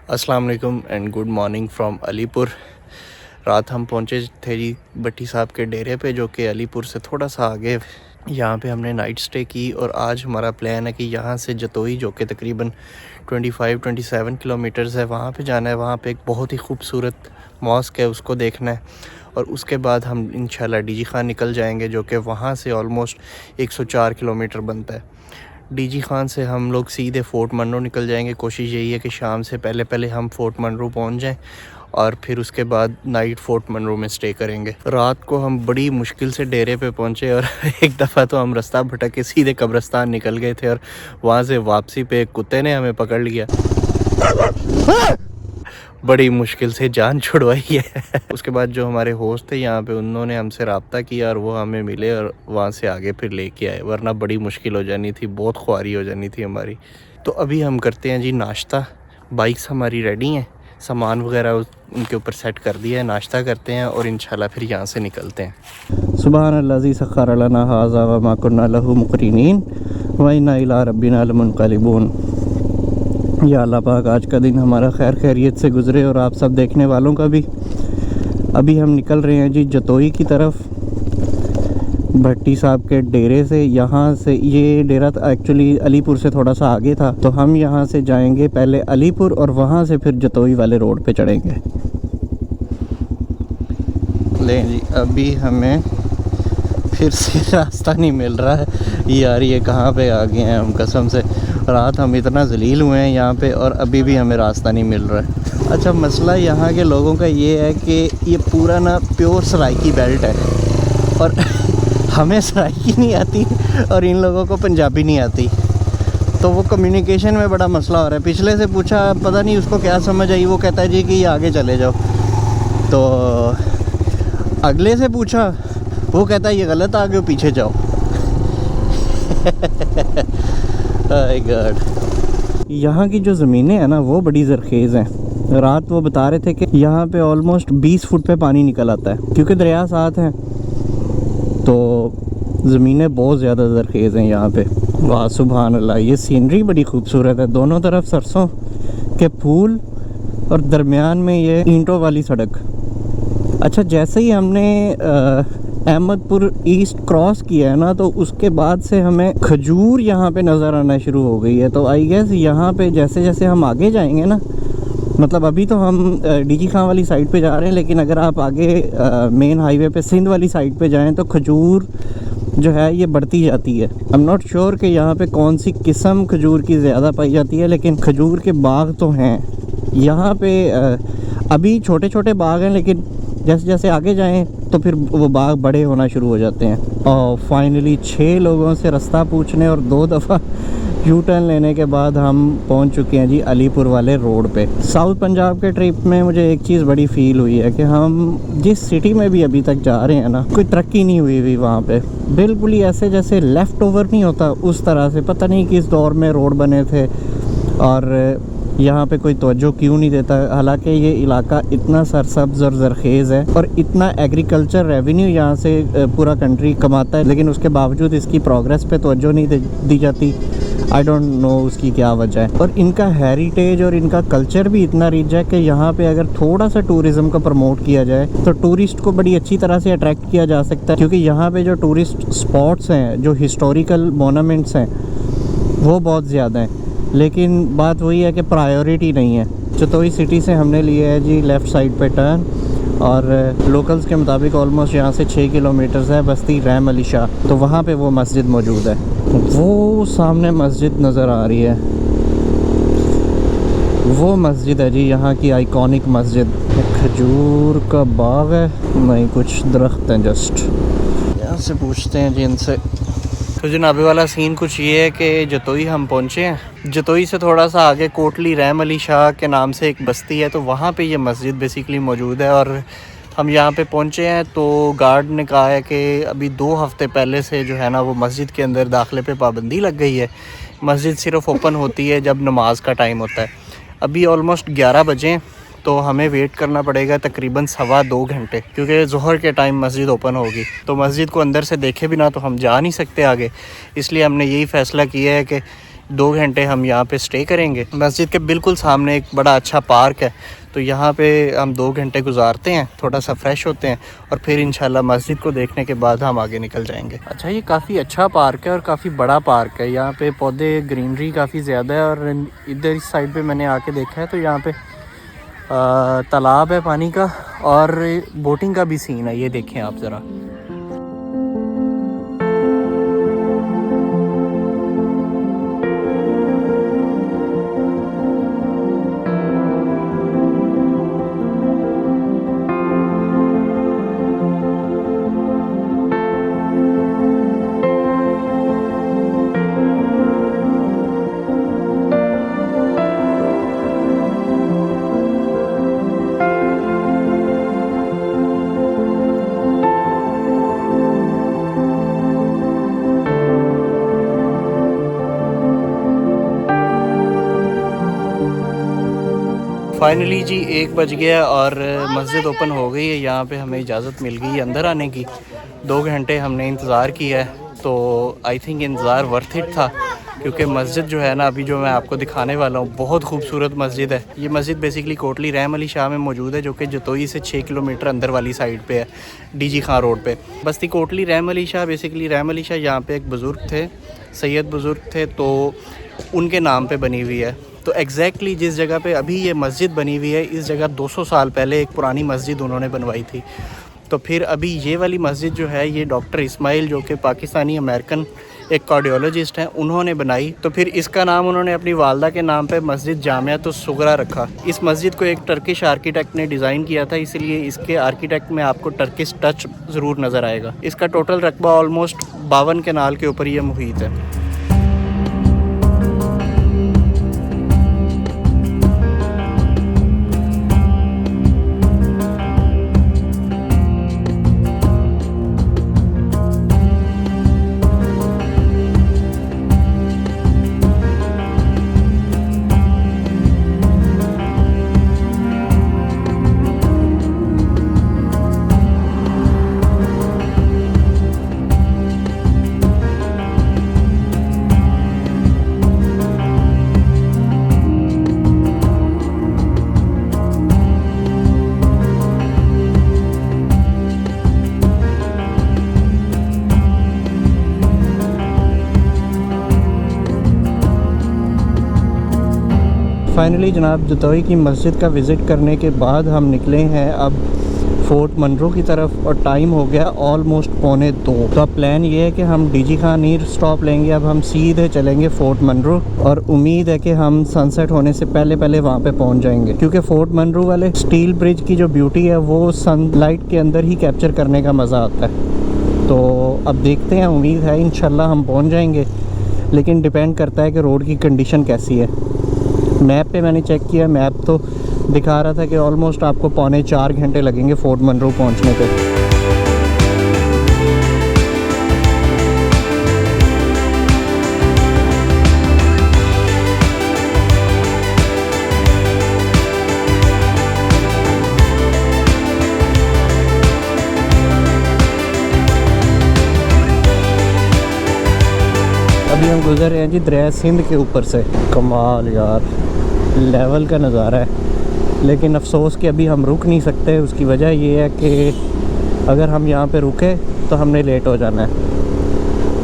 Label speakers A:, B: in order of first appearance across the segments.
A: अस्सलाम वालेकुम and good morning from Alipur. रात हम पहुंचे थे जी भट्टी साहब के डेरे पे, जो कि अलीपुर से थोड़ा सा आगे। यहाँ पे हमने नाइट स्टे की और आज हमारा प्लान है कि यहाँ से जतोई, जो कि तकरीबन 25-27 किलोमीटर्स है, वहाँ पे जाना है। वहाँ पे एक बहुत ही खूबसूरत मॉस्क है, उसको देखना है। और उसके बाद हम इंशाल्लाह डीजी खान निकल जाएंगे, जो कि वहाँ से ऑलमोस्ट 104 किलोमीटर बनता है। डीजी खान से हम लोग सीधे फ़ोर्ट मनरो निकल जाएंगे। कोशिश यही है कि शाम से पहले हम फ़ोर्ट मनरो पहुंच जाएं और फिर उसके बाद नाइट फ़ोर्ट मनरो में स्टे करेंगे। रात को हम बड़ी मुश्किल से डेरे पे पहुंचे और एक दफ़ा तो हम रास्ता भटक के सीधे कब्रिस्तान निकल गए थे और वहाँ से वापसी पे एक कुत्ते ने हमें पकड़ लिया। बड़ी मुश्किल से जान छुड़वाई है। उसके बाद जो हमारे होस्ट थे यहाँ पे, उन्होंने हमसे रब्ता किया और वो हमें मिले और वहाँ से आगे फिर लेके आए, वरना बड़ी मुश्किल हो जानी थी, बहुत ख्वारी हो जानी थी हमारी। तो अभी हम करते हैं जी नाश्ता। बाइक्स हमारी रेडी हैं, सामान वगैरह उनके ऊपर सेट कर दिया है। नाश्ता करते हैं और इंशाल्लाह फिर यहाँ से निकलते हैं। सुबहान अल्लाज़ी सख्खर लना हाज़ा व मा कुन्ना लहू मुक़रिनीन व इन्ना इला रब्बिना लमुनक़लिबून। या अल्लाह पाक आज का दिन हमारा खैर खैरियत से गुज़रे और आप सब देखने वालों का भी। अभी हम निकल रहे हैं जी जतोई की तरफ, भट्टी साहब के डेरे से। यहाँ से ये डेरा एक्चुअली अलीपुर से थोड़ा सा आगे था, तो हम यहाँ से जाएंगे पहले अलीपुर और वहाँ से फिर जतोई वाले रोड पे चढ़ेंगे। ले जी, अभी हमें फिर से रास्ता नहीं मिल रहा है यार, ये कहाँ पे आ गए हैं हम। कसम से रात हम इतना जलील हुए हैं यहाँ पे और अभी भी हमें रास्ता नहीं मिल रहा है। अच्छा, मसला यहाँ के लोगों का ये है कि ये पूरा ना प्योर सराइकी बेल्ट है और हमें सराइकी नहीं आती और इन लोगों को पंजाबी नहीं आती, तो वो कम्युनिकेशन में बड़ा मसला हो रहा है। पिछले से पूछा, पता नहीं उसको क्या समझ आई, वो कहता है जी कि ये आगे चले जाओ। तो अगले से पूछा, वो कहता है ये गलत आ गए, पीछे जाओ। यहाँ की जो ज़मीनें हैं ना, वो बड़ी ज़रखेज़ हैं। रात वो बता रहे थे कि यहाँ पे ऑलमोस्ट 20 फुट पे पानी निकल आता है, क्योंकि दरिया साथ हैं, तो ज़मीनें बहुत ज़्यादा ज़रखेज़ हैं यहाँ पे। वाह सुभान अल्लाह, ये सीनरी बड़ी खूबसूरत है। दोनों तरफ सरसों के फूल और दरमियान में ये ईंटों वाली सड़क। अच्छा, जैसे ही हमने अहमदपुर ईस्ट क्रॉस किया है ना, तो उसके बाद से हमें खजूर यहाँ पे नज़र आना शुरू हो गई है। तो आई गेस यहाँ पे जैसे जैसे हम आगे जाएंगे ना, मतलब अभी तो हम डीजी खां वाली साइड पे जा रहे हैं, लेकिन अगर आप आगे मेन हाईवे पे सिंध वाली साइड पे जाएं तो खजूर जो है ये बढ़ती जाती है। आई एम नॉट श्योर कि यहाँ पे कौन सी किस्म खजूर की ज़्यादा पाई जाती है, लेकिन खजूर के बाग तो हैं यहाँ पे। अभी छोटे छोटे बाग हैं, लेकिन जैसे जैसे आगे जाएं तो फिर वो बाग बड़े होना शुरू हो जाते हैं। और फाइनली 6 लोगों से रास्ता पूछने और 2 दफ़ा यू टर्न लेने के बाद हम पहुंच चुके हैं जी अलीपुर वाले रोड पे। साउथ पंजाब के ट्रिप में मुझे एक चीज़ बड़ी फील हुई है कि हम जिस सिटी में भी अभी तक जा रहे हैं ना, कोई तरक्की नहीं हुई हुई वहाँ पे। बिल्कुल ही ऐसे जैसे लेफ़्ट ओवर नहीं होता, उस तरह से। पता नहीं किस दौर में रोड बने थे और यहाँ पे कोई तवज्जो क्यों नहीं देता। हालांकि ये इलाका इतना सरसब्ज़ और ज़रखेज़ है और इतना एग्रीकल्चर रेवेन्यू यहाँ से पूरा कंट्री कमाता है, लेकिन उसके बावजूद इसकी प्रोग्रेस पे तवज्जो नहीं दी जाती। आई डोंट नो उसकी क्या वजह है। और इनका हेरिटेज और इनका कल्चर भी इतना रिच है कि यहाँ पे अगर थोड़ा सा टूरिज़्म को प्रमोट किया जाए तो टूरिस्ट को बड़ी अच्छी तरह से अट्रैक्ट किया जा सकता है, क्योंकि यहाँ पे जो टूरिस्ट स्पॉट्स हैं, जो हिस्टोरिकल मोनूमेंट्स हैं, वो बहुत ज़्यादा हैं। लेकिन बात वही है कि प्रायोरिटी नहीं है। जतोई सिटी से हमने लिया है जी लेफ़्ट साइड पे टर्न, और लोकल्स के मुताबिक ऑलमोस्ट यहाँ से 6 किलोमीटर्स है बस्ती रहम अली शाह, तो वहाँ पे वो मस्जिद मौजूद है। वो सामने मस्जिद नज़र आ रही है, वो मस्जिद है जी यहाँ की आइकॉनिक मस्जिद। खजूर का बाग है, नहीं कुछ दरख्त हैं जस्ट। यहाँ से पूछते हैं जी इनसे। तो जनाबे वाला सीन कुछ ये है कि जतोई हम पहुँचे हैं। जतोई से थोड़ा सा आगे कोटली रहम अली शाह के नाम से एक बस्ती है, तो वहाँ पे ये मस्जिद बेसिकली मौजूद है। और हम यहाँ पे पहुँचे हैं तो गार्ड ने कहा है कि अभी 2 हफ़्ते पहले से जो है ना, वो मस्जिद के अंदर दाखिले पे पाबंदी लग गई है। मस्जिद सिर्फ़ ओपन होती है जब नमाज का टाइम होता है। अभी ऑलमोस्ट 11 बजे, तो हमें वेट करना पड़ेगा तकरीबन 2.25 घंटे, क्योंकि ज़ोहर के टाइम मस्जिद ओपन होगी। तो मस्जिद को अंदर से देखे बिना तो हम जा नहीं सकते आगे, इसलिए हमने यही फ़ैसला किया है कि 2 घंटे हम यहाँ पे स्टे करेंगे। मस्जिद के बिल्कुल सामने एक बड़ा अच्छा पार्क है, तो यहाँ पे हम 2 घंटे गुजारते हैं, थोड़ा सा फ्रेश होते हैं और फिर इंशाल्लाह मस्जिद को देखने के बाद हम आगे निकल जाएंगे। अच्छा, ये काफ़ी अच्छा पार्क है और काफ़ी बड़ा पार्क है। यहाँ पे पौधे, ग्रीनरी काफ़ी ज़्यादा है और इधर इस साइड पे मैंने आके देखा है तो यहाँ पे तालाब है पानी का और बोटिंग का भी सीन है। ये देखें आप ज़रा। फाइनली जी 1 बज गया और मस्जिद ओपन हो गई है। यहाँ पे हमें इजाज़त मिल गई है अंदर आने की। 2 घंटे हमने इंतज़ार किया है, तो आई थिंक इंतज़ार वर्थ इट था, क्योंकि मस्जिद जो है ना, अभी जो मैं आपको दिखाने वाला हूँ, बहुत खूबसूरत मस्जिद है। ये मस्जिद बेसिकली कोटली रहम अली शाह में मौजूद है, जो कि जतोई से 6 किलोमीटर अंदर वाली साइड पे है, डीजी खां रोड पे। बस्ती कोटली रहम अली शाह, बेसिकली रहम अली शाह यहाँ पे एक बुज़ुर्ग थे, सैयद बुज़ुर्ग थे, तो उनके नाम पे बनी हुई है। तो एग्जैक्टली जिस जगह पे अभी ये मस्जिद बनी हुई है, इस जगह 200 साल पहले एक पुरानी मस्जिद उन्होंने बनवाई थी। तो फिर अभी ये वाली मस्जिद जो है, ये डॉक्टर इस्माइल, जो कि पाकिस्तानी अमेरिकन एक कार्डियोलॉजिस्ट हैं, उन्होंने बनाई। तो फिर इसका नाम उन्होंने अपनी वालदा के नाम पे मस्जिद जामियातुस सुगरा रखा। इस मस्जिद को एक टर्किश आर्किटेक्ट ने डिज़ाइन किया था, इसलिए इसके आर्किटेक्ट में आपको टर्किश टच ज़रूर नज़र आएगा। इसका टोटल रकबा ऑलमोस्ट 52 कनाल के ऊपर ये मुहित है। फाइनली जनाब जतोई की मस्जिद का विज़िट करने के बाद हम निकले हैं अब फोर्ट मनरो की तरफ और टाइम हो गया ऑलमोस्ट 1:45। तो अब प्लान ये है कि हम डीजी खान नीर स्टॉप लेंगे, अब हम सीधे चलेंगे फोर्ट मनरो और उम्मीद है कि हम सनसेट होने से पहले पहले वहाँ पे पहुँच जाएंगे, क्योंकि फोर्ट मनरो वाले स्टील ब्रिज की जो ब्यूटी है वो सनलाइट के अंदर ही कैप्चर करने का मज़ा आता है। तो अब देखते हैं, उम्मीद है इंशाल्लाह हम पहुँच जाएंगे, लेकिन डिपेंड करता है कि रोड की कंडीशन कैसी है। मैप पे मैंने चेक किया, मैप तो दिखा रहा था कि ऑलमोस्ट आपको 3.25 घंटे लगेंगे फोर्ट मनरो पहुंचने पे। अभी हम गुजर रहे हैं जी दरिया सिंध के ऊपर से। कमाल यार, लेवल का नज़ारा है, लेकिन अफसोस कि अभी हम रुक नहीं सकते। उसकी वजह ये है कि अगर हम यहाँ पे रुके तो हमने लेट हो जाना है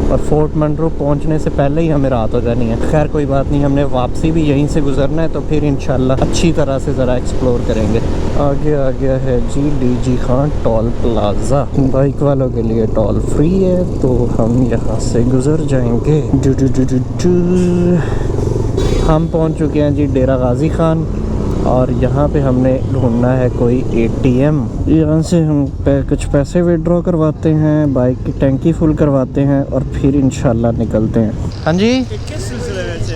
A: और फोर्ट मनरो पहुँचने से पहले ही हमें रात हो जानी है। खैर कोई बात नहीं, हमने वापसी भी यहीं से गुजरना है, तो फिर इंशाल्लाह अच्छी तरह से ज़रा एक्सप्लोर करेंगे। आगे आ गया है जी DG Khan toll plaza, bike वालों के लिए टोल फ्री है, तो हम यहाँ से गुजर जाएंगे। हम पहुँच चुके हैं जी डेरा गाजी खान और यहाँ पे हमने ढूंढना है कोई ATM। यहाँ से हम कुछ पैसे विड्रॉ करवाते हैं, बाइक की टैंकी फुल करवाते हैं और फिर इंशाल्लाह निकलते हैं। हाँ जी,
B: किस सिलसिले से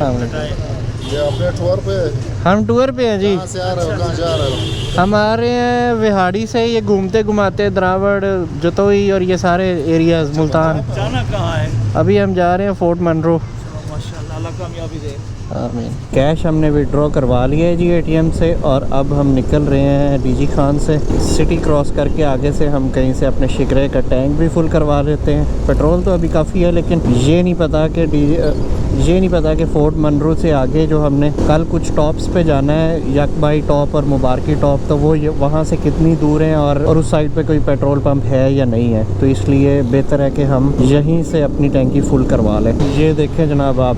C: ये अपने टूर पे?
A: हम टूर पे हैं जी।
C: कहाँ से आ रहे हो, कहाँ जा रहे हो?
A: हम आ रहे हैं विहाड़ी से, ये घूमते घुमाते द्रावड़, जतोई और ये सारे एरियाज़, मुल्तान।
B: जाना कहाँ है?
A: अभी हम जा रहे हैं फोर्ट मनरो।
B: माशाल्लाह, अल्लाह कामयाबी दे।
A: आमीन। कैश हमने विड्रॉ करवा लिया है जी एटीएम से और अब हम निकल रहे हैं डीजी खान से। सिटी क्रॉस करके आगे से हम कहीं से अपने शिकरे का टैंक भी फुल करवा लेते हैं। पेट्रोल तो अभी काफ़ी है, लेकिन ये नहीं पता कि फोर्ट मनरू से आगे जो हमने कल कुछ टॉप्स पे जाना है, यकबाई टॉप और मुबारकी टॉप, तो वो वहाँ से कितनी दूर है और उस साइड पे कोई पेट्रोल पंप है या नहीं है। तो इसलिए बेहतर है कि हम यहीं से अपनी टैंकी फुल करवा लें। ये देखें जनाब आप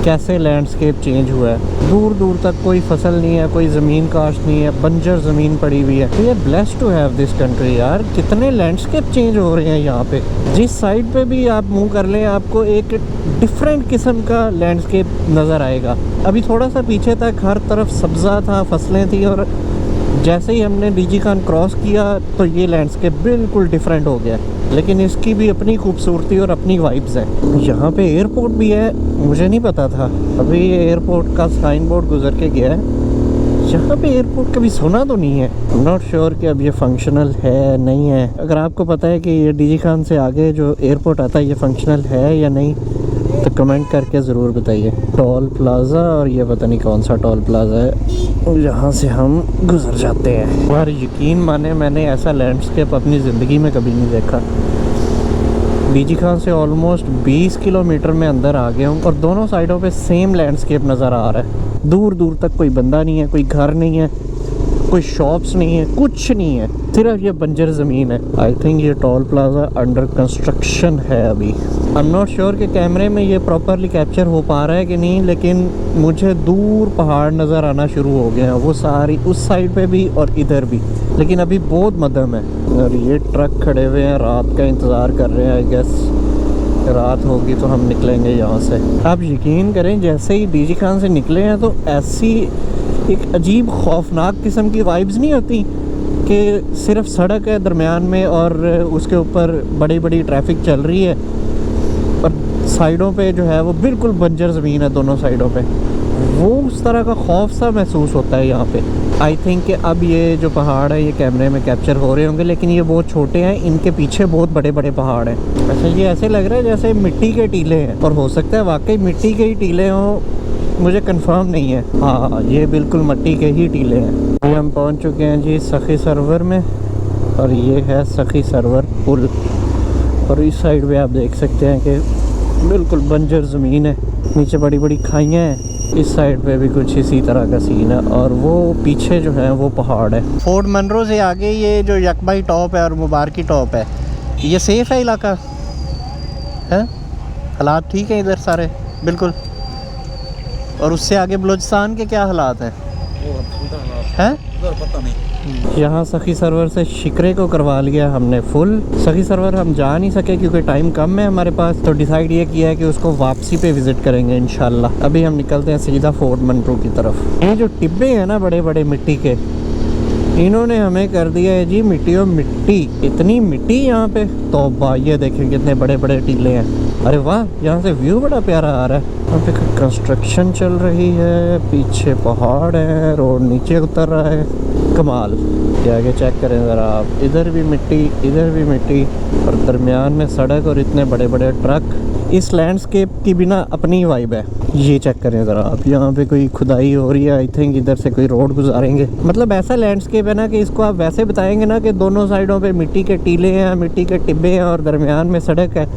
A: कैसे लैंडस्केप चेंज हुआ है। दूर दूर तक कोई फसल नहीं है, कोई ज़मीन काश्त नहीं है, बंजर ज़मीन पड़ी हुई है। तो ये blessed to have this country यार। कितने लैंडस्केप चेंज हो रहे हैं यहाँ पे। जिस साइड पे भी आप मुंह कर लें आपको एक डिफरेंट किस्म का लैंडस्केप नज़र आएगा। अभी थोड़ा सा पीछे तक हर तरफ सब्ज़ा था, फसलें थी, और जैसे ही हमने डीजी खान क्रॉस किया तो ये लैंडस्केप बिल्कुल डिफरेंट हो गया। लेकिन इसकी भी अपनी खूबसूरती और अपनी वाइब्स हैं। यहाँ पे एयरपोर्ट भी है, मुझे नहीं पता था। अभी ये एयरपोर्ट का साइन बोर्ड गुजर के गया है। यहाँ पे एयरपोर्ट कभी सुना तो नहीं है। नॉट श्योर कि अब ये फंक्शनल है नहीं है। अगर आपको पता है कि ये डीजी खान से आगे जो एयरपोर्ट आता है ये फंक्शनल है या नहीं तो कमेंट करके ज़रूर बताइए। टोल प्लाज़ा, और ये पता नहीं कौन सा टोल प्लाज़ा है, यहाँ से हम गुजर जाते हैं। और यकीन माने मैंने ऐसा लैंडस्केप अपनी ज़िंदगी में कभी नहीं देखा। डीजी खान से ऑलमोस्ट 20 किलोमीटर में अंदर आ गया हूँ और दोनों साइडों पे सेम लैंडस्केप नज़र आ रहा है। दूर दूर तक कोई बंदा नहीं है, कोई घर नहीं है, कोई शॉप्स नहीं है, कुछ नहीं है, सिर्फ ये बंजर ज़मीन है। आई थिंक ये टोल प्लाज़ा अंडर कंस्ट्रक्शन है अभी। आई एम नॉट श्योर कि कैमरे में ये प्रॉपरली कैप्चर हो पा रहा है कि नहीं, लेकिन मुझे दूर पहाड़ नज़र आना शुरू हो गए हैं, वो सारी उस साइड पे भी और इधर भी, लेकिन अभी बहुत मध्यम है। और ये ट्रक खड़े हुए हैं, रात का इंतज़ार कर रहे हैं। आई गेस रात होगी तो हम निकलेंगे यहाँ से। आप यकीन करें जैसे ही डीजी खान से निकले हैं तो ऐसी एक अजीब खौफनाक किस्म की वाइब्स नहीं होती कि सिर्फ सड़क है दरमियान में और उसके ऊपर बड़ी बड़ी ट्रैफिक चल रही है और साइडों पे जो है वो बिल्कुल बंजर ज़मीन है दोनों साइडों पे। वो उस तरह का खौफ सा महसूस होता है यहाँ पे। आई थिंक कि अब ये जो पहाड़ है ये कैमरे में कैप्चर हो रहे होंगे, लेकिन ये बहुत छोटे हैं, इनके पीछे बहुत बड़े बड़े पहाड़ हैं। अच्छा, ये ऐसे लग रहा है जैसे मिट्टी के टीले हैं, और हो सकता है वाकई मिट्टी के ही टीले हों, मुझे कंफर्म नहीं है। हाँ, ये बिल्कुल मिट्टी के ही टीले हैं। ये हम पहुंच चुके हैं जी सखी सरवर में, और ये है सखी सरवर पुल। और इस साइड पे आप देख सकते हैं कि बिल्कुल बंजर ज़मीन है, नीचे बड़ी बड़ी खाइयाँ हैं। इस साइड पे भी कुछ इसी तरह का सीन है, और वो पीछे जो है वो पहाड़ है। फोर्ट मनरो से आगे ये जो यकबाई टॉप है और मुबारकी टॉप है, ये सेफ़ है इलाका है? हालात ठीक है इधर सारे बिल्कुल? और उससे आगे बलूचिस्तान के क्या हालात हैं?
C: पता नहीं।
A: यहाँ सखी सरवर से शिकरे को करवा लिया हमने फुल। सखी सरवर हम जा नहीं सके क्योंकि टाइम कम है हमारे पास, तो डिसाइड ये किया है कि उसको वापसी पे विज़िट करेंगे इंशाल्लाह। अभी हम निकलते हैं सीधा फोर्ट मनरू की तरफ। ये जो टिब्बे हैं ना बड़े बड़े मिट्टी के, इन्होंने हमें कर दिया है जी मिट्टी और मिट्टी। इतनी मिट्टी यहाँ पे, तो ये देखें कितने बड़े बड़े टीले हैं। अरे वाह, यहाँ से व्यू बड़ा प्यारा आ रहा है। यहाँ पे कंस्ट्रक्शन चल रही है, पीछे पहाड़ है, रोड नीचे उतर रहा है। कमाल। ये आगे चेक करें ज़रा आप, इधर भी मिट्टी, इधर भी मिट्टी, और दरमियान में सड़क और इतने बड़े बड़े ट्रक। इस लैंडस्केप की बिना अपनी वाइब है। ये चेक करें ज़रा आप, यहाँ पे कोई खुदाई हो रही है। आई थिंक इधर से कोई रोड गुजारेंगे। मतलब ऐसा लैंडस्केप है ना कि इसको आप वैसे बताएंगे ना कि दोनों साइडों पे मिट्टी के टीले हैं, मिट्टी के टिब्बे हैं, और दरमियान में सड़क है,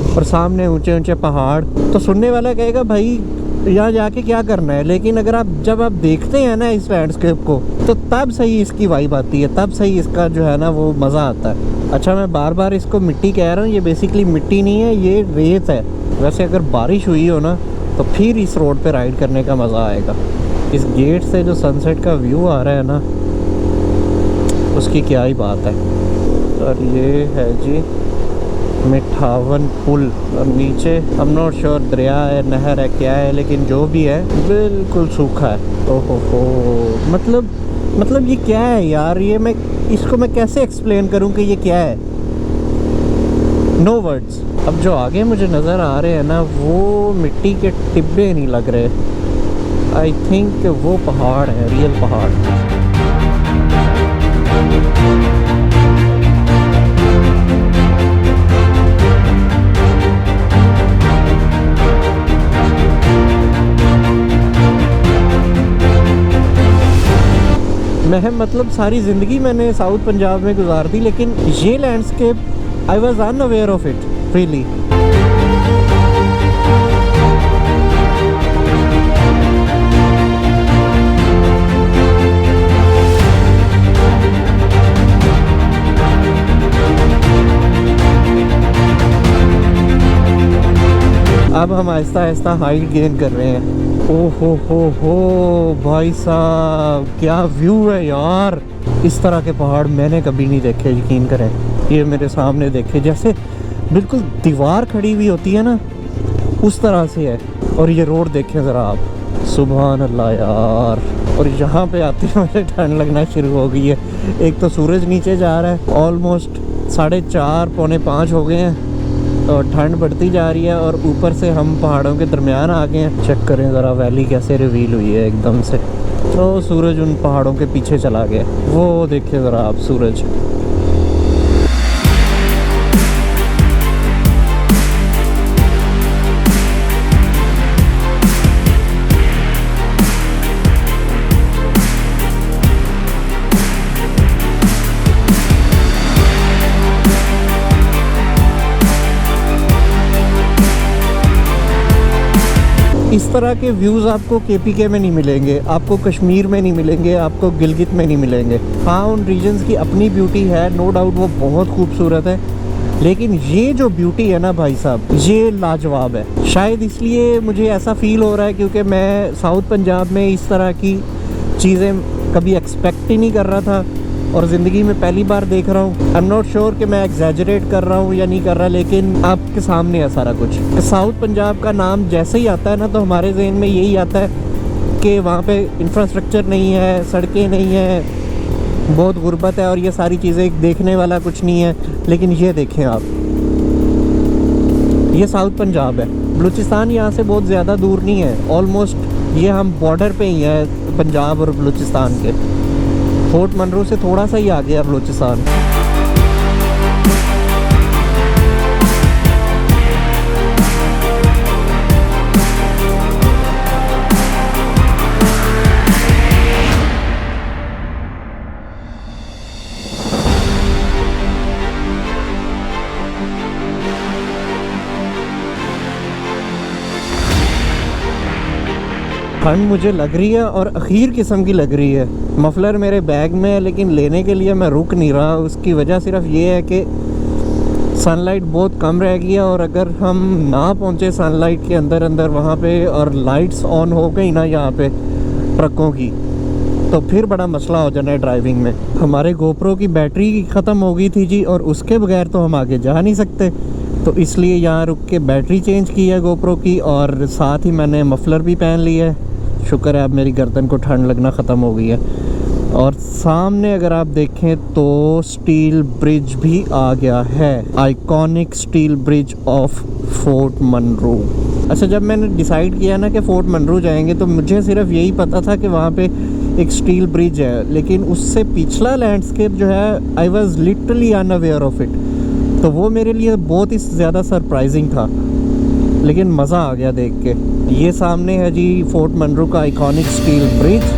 A: और सामने ऊंचे ऊंचे पहाड़, तो सुनने वाला कहेगा भाई यहाँ जाके क्या करना है। लेकिन अगर आप जब आप देखते हैं ना इस लैंडस्केप को, तो तब सही इसकी वाइब आती है, तब सही इसका जो है ना वो मज़ा आता है। अच्छा, मैं बार बार इसको मिट्टी कह रहा हूँ, ये बेसिकली मिट्टी नहीं है, ये रेत है। वैसे अगर बारिश हुई हो ना तो फिर इस रोड पे राइड करने का मज़ा आएगा। इस गेट से जो सनसेट का व्यू आ रहा है ना, उसकी क्या ही बात है। और ये है जी मिठावन पुल, और नीचे हम नॉट श्योर दरिया है, नहर है, क्या है, लेकिन जो भी है बिल्कुल सूखा है। ओहो, मतलब ये क्या है यार? ये मैं इसको कैसे एक्सप्लेन करूं कि ये क्या है? No words. अब जो आगे मुझे नज़र आ रहे हैं ना, वो मिट्टी के टिब्बे नहीं लग रहे। आई थिंक वो पहाड़ है, रियल पहाड़। मैं मतलब सारी ज़िंदगी मैंने साउथ पंजाब में गुजार दी, लेकिन ये landscape I was unaware of it really. अब हम आहिस्ता आहिस्ता हाइट गेन कर रहे हैं। ओहो हो भाई साहब, क्या व्यू है यार। इस तरह के पहाड़ मैंने कभी नहीं देखे, यकीन करें। ये मेरे सामने देखे, जैसे बिल्कुल दीवार खड़ी हुई होती है ना, उस तरह से है। और ये रोड देखें ज़रा आप, सुभान अल्लाह यार। और यहाँ पे आते ही मुझे ठंड लगना शुरू हो गई है। एक तो सूरज नीचे जा रहा है, ऑलमोस्ट 4:30 पौने 5 हो गए हैं और ठंड बढ़ती जा रही है। और ऊपर से हम पहाड़ों के दरमियान आ गए हैं। चेक करें ज़रा वैली कैसे रिवील हुई है एकदम से। तो सूरज उन पहाड़ों के पीछे चला गया, वो देखिए ज़रा आप सूरज। इस तरह के व्यूज़ आपको केपीके में नहीं मिलेंगे, आपको कश्मीर में नहीं मिलेंगे, आपको गिलगित में नहीं मिलेंगे। हाँ, उन रीजन्स की अपनी ब्यूटी है, नो डाउट, वो बहुत खूबसूरत है। लेकिन ये जो ब्यूटी है ना भाई साहब, ये लाजवाब है। शायद इसलिए मुझे ऐसा फील हो रहा है क्योंकि मैं साउथ पंजाब में इस तरह की चीज़ें कभी एक्सपेक्ट ही नहीं कर रहा था और ज़िंदगी में पहली बार देख रहा हूँ। आई एम नॉट श्योर कि मैं एग्जैजरेट कर रहा हूँ या नहीं कर रहा, लेकिन आपके सामने है सारा कुछ। साउथ पंजाब का नाम जैसे ही आता है ना, तो हमारे जहन में यही आता है कि वहाँ पे इंफ्रास्ट्रक्चर नहीं है, सड़कें नहीं है, बहुत गुर्बत है और ये सारी चीज़ें देखने वाला कुछ नहीं है। लेकिन ये देखें आप, ये साउथ पंजाब है। बलूचिस्तान यहाँ से बहुत ज़्यादा दूर नहीं है, ऑलमोस्ट ये हम बॉर्डर पे ही हैं पंजाब और बलूचिस्तान के। फोर्ट मनरू से थोड़ा सा ही आ गया बलूचिस्तान। ठंड मुझे लग रही है और अखीर किस्म की लग रही है। मफलर मेरे बैग में है लेकिन लेने के लिए मैं रुक नहीं रहा। उसकी वजह सिर्फ ये है कि सनलाइट बहुत कम रह गई है और अगर हम ना पहुंचे सनलाइट के अंदर वहाँ पे और लाइट्स ऑन हो गई ना यहाँ पे ट्रकों की, तो फिर बड़ा मसला हो जाना है ड्राइविंग में। हमारे गोप्रो की बैटरी ख़त्म हो गई थी जी, और उसके बगैर तो हम आगे जा नहीं सकते, तो इसलिए यहाँ रुक के बैटरी चेंज की है गोप्रो की। और साथ ही मैंने मफलर भी पहन लिया है। शुक्र है अब मेरी गर्दन को ठंड लगना ख़त्म हो गई है। और सामने अगर आप देखें तो स्टील ब्रिज भी आ गया है, iconic steel bridge of Fort Munro. अच्छा, जब मैंने डिसाइड किया ना कि फोर्ट मनरू जाएंगे तो मुझे सिर्फ यही पता था कि वहाँ पे एक स्टील ब्रिज है, लेकिन उससे पिछला लैंडस्केप जो है I was literally unaware of it. तो वो मेरे लिए बहुत ही ज़्यादा सरप्राइजिंग था, लेकिन मज़ा आ गया देख के। ये सामने है जी फोर्ट मनरू का आइकॉनिक स्टील ब्रिज।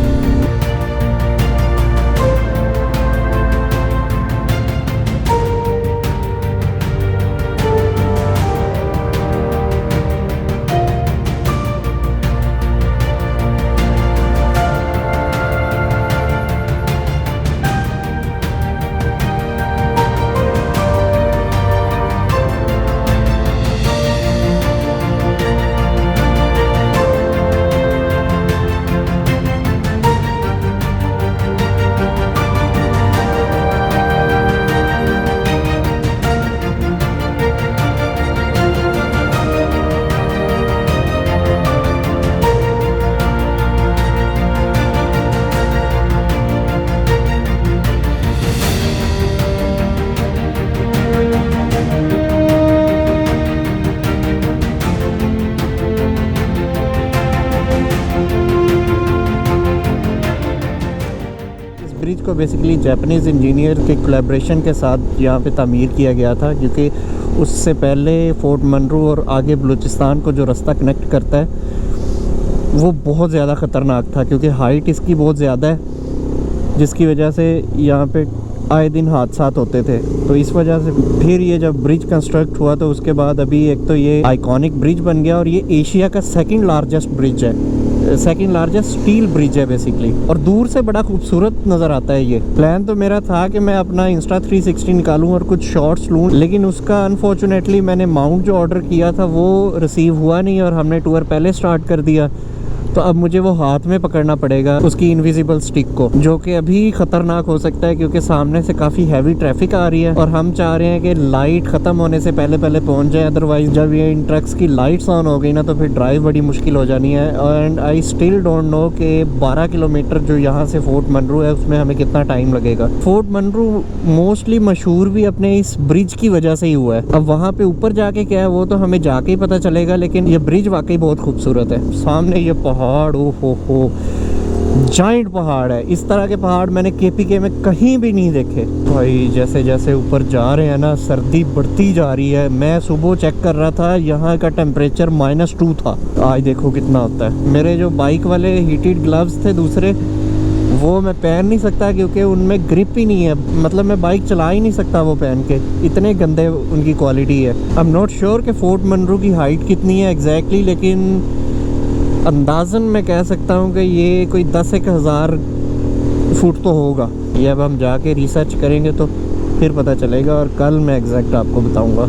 A: ब्रिज को बेसिकली जापानीज़ इंजीनियर के कोलैबोरेशन के साथ यहाँ पे तामीर किया गया था, क्योंकि उससे पहले फोर्ट मनरू और आगे बलूचिस्तान को जो रास्ता कनेक्ट करता है वो बहुत ज़्यादा ख़तरनाक था, क्योंकि हाइट इसकी बहुत ज़्यादा है जिसकी वजह से यहाँ पे आए दिन हादसात होते थे। तो इस वजह से फिर ये जब ब्रिज कंस्ट्रक्ट हुआ तो उसके बाद अभी एक तो ये आइकॉनिक ब्रिज बन गया और ये एशिया का सेकंड लार्जेस्ट ब्रिज है, सेकंड लार्जेस्ट स्टील ब्रिज है बेसिकली, और दूर से बड़ा खूबसूरत नज़र आता है ये। प्लान तो मेरा था कि मैं अपना इंस्टा 360 निकालूं और कुछ शॉट्स लूं, लेकिन उसका अनफॉर्चुनेटली मैंने माउंट जो ऑर्डर किया था वो रिसीव हुआ नहीं और हमने टूर पहले स्टार्ट कर दिया। तो अब मुझे वो हाथ में पकड़ना पड़ेगा उसकी इनविजिबल स्टिक को, जो कि अभी ख़तरनाक हो सकता है क्योंकि सामने से काफ़ी हैवी ट्रैफिक आ रही है और हम चाह रहे हैं कि लाइट ख़त्म होने से पहले पहले पहुंच जाए। अदरवाइज़ जब ये इन ट्रक्स की लाइट्स ऑन हो गई ना तो फिर ड्राइव बड़ी मुश्किल हो जानी है। And I still don't know कि 12 किलोमीटर जो यहाँ से फोर्ट मनरू है उसमें हमें कितना टाइम लगेगा। फोर्ट मनरू मोस्टली मशहूर भी अपने इस ब्रिज की वजह से ही हुआ है। अब वहाँ पे ऊपर जाके क्या है वो तो हमें जाके ही पता चलेगा, लेकिन ये ब्रिज वाकई बहुत खूबसूरत है। सामने ये पहाड़, ओ हो जाइंट पहाड़ है। इस तरह के पहाड़ मैंने केपीके में कहीं भी नहीं देखे। भाई जैसे जैसे ऊपर जा रहे हैं ना सर्दी बढ़ती जा रही है। मैं सुबह चेक कर रहा था यहाँ का टेम्परेचर -2 था, आज देखो कितना होता है। मेरे जो बाइक वाले हीटेड ग्लव्स थे दूसरे वो मैं पहन नहीं सकता क्योंकि उनमें ग्रिप ही नहीं है, मतलब मैं बाइक चला ही नहीं सकता वो पहन के, इतने गंदे उनकी क्वालिटी है। आई एम नॉट श्योर कि फोर्ट मनरू की हाइट कितनी है एग्जैक्टली, लेकिन अंदाज़न मैं कह सकता हूँ कि ये कोई 10-1000 फुट तो होगा। ये अब हम जाके रिसर्च करेंगे तो फिर पता चलेगा और कल मैं एग्जैक्ट आपको बताऊँगा।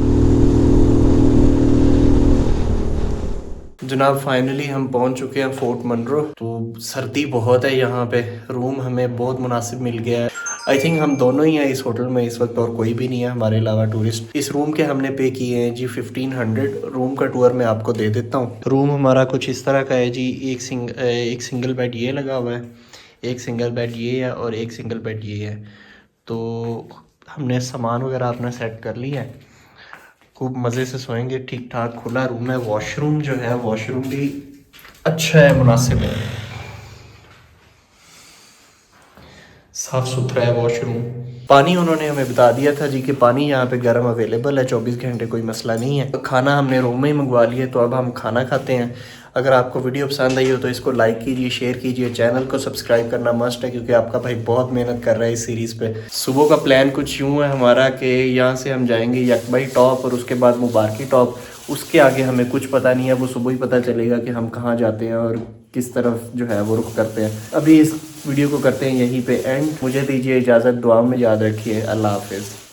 A: जनाब फाइनली हम पहुंच चुके हैं फोर्ट मनरू। तो सर्दी बहुत है यहाँ पे, रूम हमें बहुत मुनासिब मिल गया है। आई थिंक हम दोनों ही हैं इस होटल में इस वक्त और कोई भी नहीं है हमारे अलावा टूरिस्ट। इस रूम के हमने पे किए हैं जी 1500। रूम का टूर मैं आपको दे देता हूँ। रूम हमारा कुछ इस तरह का है जी। एक सिंगल बेड ये लगा हुआ है, एक सिंगल बेड ये है और एक सिंगल बेड ये है। तो हमने सामान वगैरह अपना सेट कर लिया है, खूब मज़े से सोएंगे। ठीक ठाक खुला रूम है। वॉशरूम जो है वॉशरूम भी अच्छा है, मुनासिब है, साफ़ सुथरा है वॉशरूम। पानी उन्होंने हमें बता दिया था जी कि पानी यहाँ पे गर्म अवेलेबल है 24 घंटे, कोई मसला नहीं है। खाना हमने रूम में ही मंगवा लिया, तो अब हम खाना खाते हैं। अगर आपको वीडियो पसंद आई हो तो इसको लाइक कीजिए, शेयर कीजिए, चैनल को सब्सक्राइब करना मस्ट है क्योंकि आपका भाई बहुत मेहनत कर रहा है इस सीरीज़ पे। सुबह का प्लान कुछ यूँ है हमारा कि यहाँ से हम जाएंगे यकबाई टॉप और उसके बाद मुबारकी टॉप। उसके आगे हमें कुछ पता नहीं है, वो सुबह ही पता चलेगा कि हम कहाँ जाते हैं और किस तरफ जो है वो रुख करते हैं। अभी इस वीडियो को करते हैं यहीं पे एंड। मुझे दीजिए इजाज़त, दुआ में याद रखिए। अल्लाह हाफिज़।